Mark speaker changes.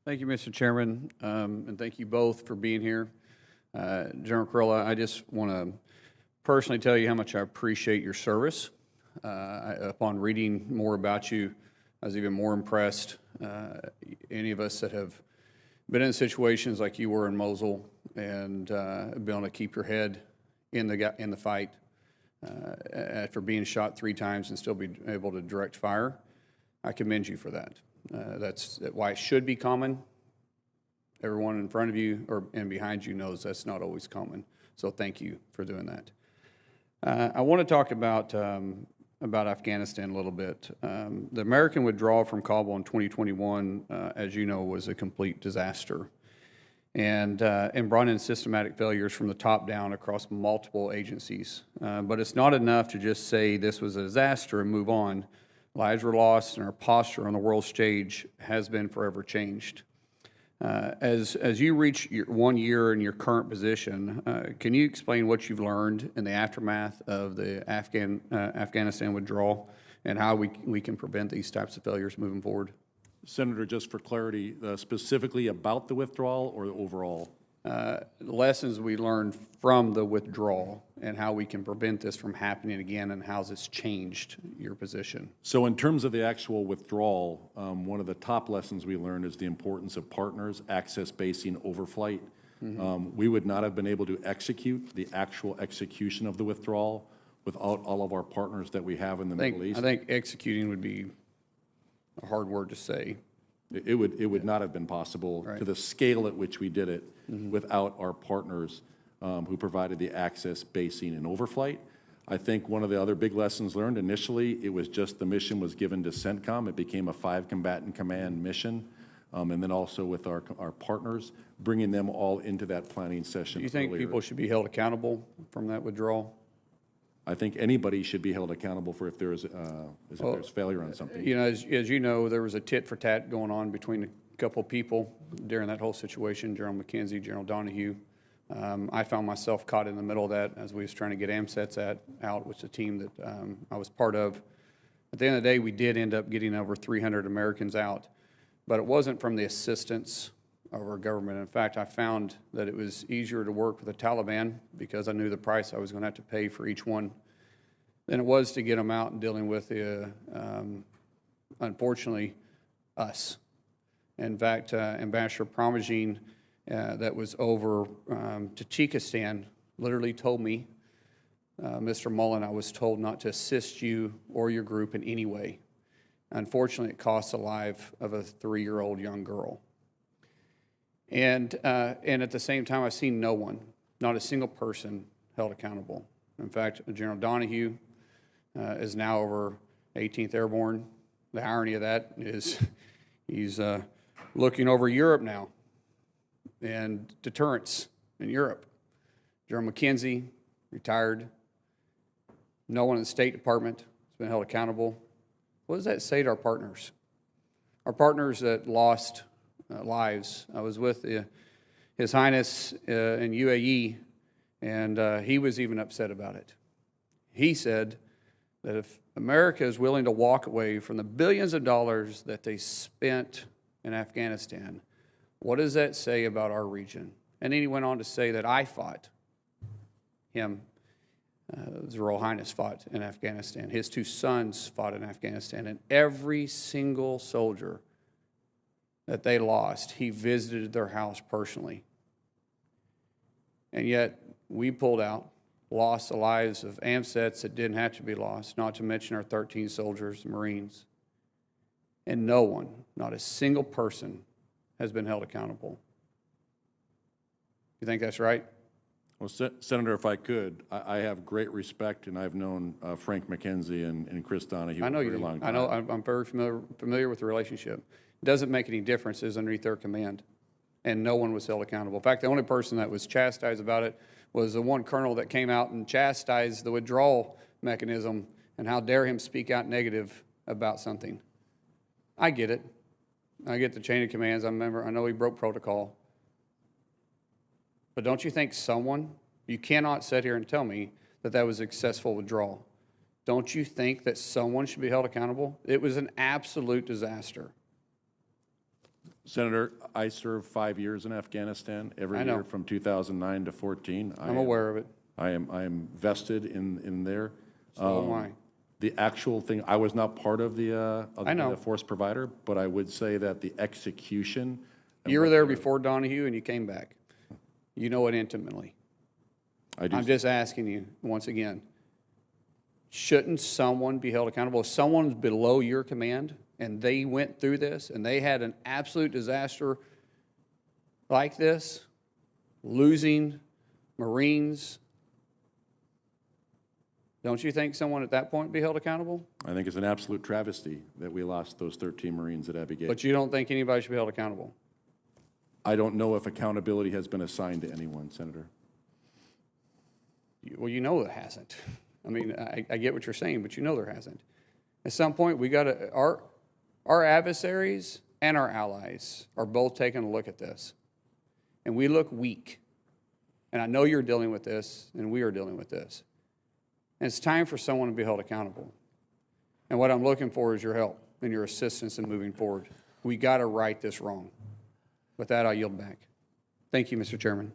Speaker 1: Thank you, Mr. Chairman, and thank you both for being here. General Corolla, I just want to personally tell you how much I appreciate your service. Upon reading more about you, I was even more impressed. Any of us that have been in situations like you were in Mosul and been able to keep your head in the fight after being shot 3 times and still be able to direct fire, I commend you for that. That's why it should be common. Everyone in front of you and behind you knows that's not always common. So thank you for doing that. I want to talk about Afghanistan a little bit. The American withdrawal from Kabul in 2021, as you know, was a complete disaster, and brought in systematic failures from the top down across multiple agencies. But it's not enough to just say this was a disaster and move on. Lives were lost, and our posture on the world stage has been forever changed. As you reach 1 year in your current position, can you explain what you've learned in the aftermath of the Afghanistan withdrawal and how we can prevent these types of failures moving forward?
Speaker 2: Senator, just for clarity, specifically about the withdrawal or overall?
Speaker 1: Lessons we learned from the withdrawal and how we can prevent this from happening again, and how it's changed your position.
Speaker 2: So in terms of the actual withdrawal, one of the top lessons we learned is the importance of partners, access basing, overflight. We would not have been able to execute the actual execution of the withdrawal without all of our partners that we have in the Middle East.
Speaker 1: I think executing would be a hard word to say.
Speaker 2: It would not have been possible to the scale at which we did it without our partners who provided the access, basing, and overflight. I think one of the other big lessons learned, initially, it was just the mission was given to CENTCOM. It became a 5-combatant command mission. And then also with our partners, bringing them all into that planning session.
Speaker 1: Do you think people should be held accountable from that withdrawal?
Speaker 2: I think anybody should be held accountable for if there's failure on something.
Speaker 1: You know, as you know, there was a tit for tat going on between a couple of people during that whole situation, General McKenzie, General Donahue. I found myself caught in the middle of that as we was trying to get AMSETs out, which is a team that I was part of. At the end of the day, we did end up getting over 300 Americans out, but it wasn't from the assistance of our government. In fact, I found that it was easier to work with the Taliban because I knew the price I was going to have to pay for each one than it was to get them out and dealing with the, unfortunately, us. In fact, Ambassador Promagine, that was over Tajikistan, literally told me, Mr. Mullin, I was told not to assist you or your group in any way. Unfortunately, it cost the life of a 3-year-old young girl. And at the same time, I've seen no one, not a single person, held accountable. In fact, General Donahue is now over 18th Airborne. The irony of that is he's looking over Europe now and deterrence in Europe. General McKenzie, retired. No one in the State Department has been held accountable. What does that say to our partners? Our partners that lost lives. I was with His Highness in UAE, and he was even upset about it. He said that if America is willing to walk away from the billions of dollars that they spent in Afghanistan, what does that say about our region? And then he went on to say that I fought him. His Royal Highness fought in Afghanistan. His 2 sons fought in Afghanistan. And every single soldier that they lost, he visited their house personally. And yet, we pulled out, lost the lives of AMSETs that didn't have to be lost, not to mention our 13 soldiers, Marines. And no one, not a single person, has been held accountable. You think that's right?
Speaker 2: Well, Senator, if I could, I have great respect, and I've known Frank McKenzie and Chris Donahue for a very long time.
Speaker 1: I know. I'm very familiar with the relationship. It doesn't make any difference. It's underneath their command, and no one was held accountable. In fact, the only person that was chastised about it was the one colonel that came out and chastised the withdrawal mechanism, and how dare him speak out negative about something. I get it. I get the chain of commands. I know he broke protocol. But don't you think you cannot sit here and tell me that that was a successful withdrawal. Don't you think that someone should be held accountable? It was an absolute disaster.
Speaker 2: Senator, I served 5 years in Afghanistan, every
Speaker 1: I know.
Speaker 2: year from 2009 to 14.
Speaker 1: I'm aware of it.
Speaker 2: I am vested in there.
Speaker 1: So am I.
Speaker 2: The actual thing, I was not part of the force provider, but I would say that the execution.
Speaker 1: You were there before Donahue and you came back. You know it intimately.
Speaker 2: I do.
Speaker 1: I'm just asking you once again, shouldn't someone be held accountable? If someone's below your command and they went through this and they had an absolute disaster like this, losing Marines, don't you think someone at that point be held accountable?
Speaker 2: I think it's an absolute travesty that we lost those 13 Marines at Abbey Gate.
Speaker 1: But you don't think anybody should be held accountable?
Speaker 2: I don't know if accountability has been assigned to anyone, Senator.
Speaker 1: Well, you know there hasn't. I mean, I get what you're saying, but you know there hasn't. At some point, we got to, our adversaries and our allies are both taking a look at this. And we look weak. And I know you're dealing with this, and we are dealing with this. And it's time for someone to be held accountable. And what I'm looking for is your help and your assistance in moving forward. We got to right this wrong. With that, I'll yield back. Thank you, Mr. Chairman.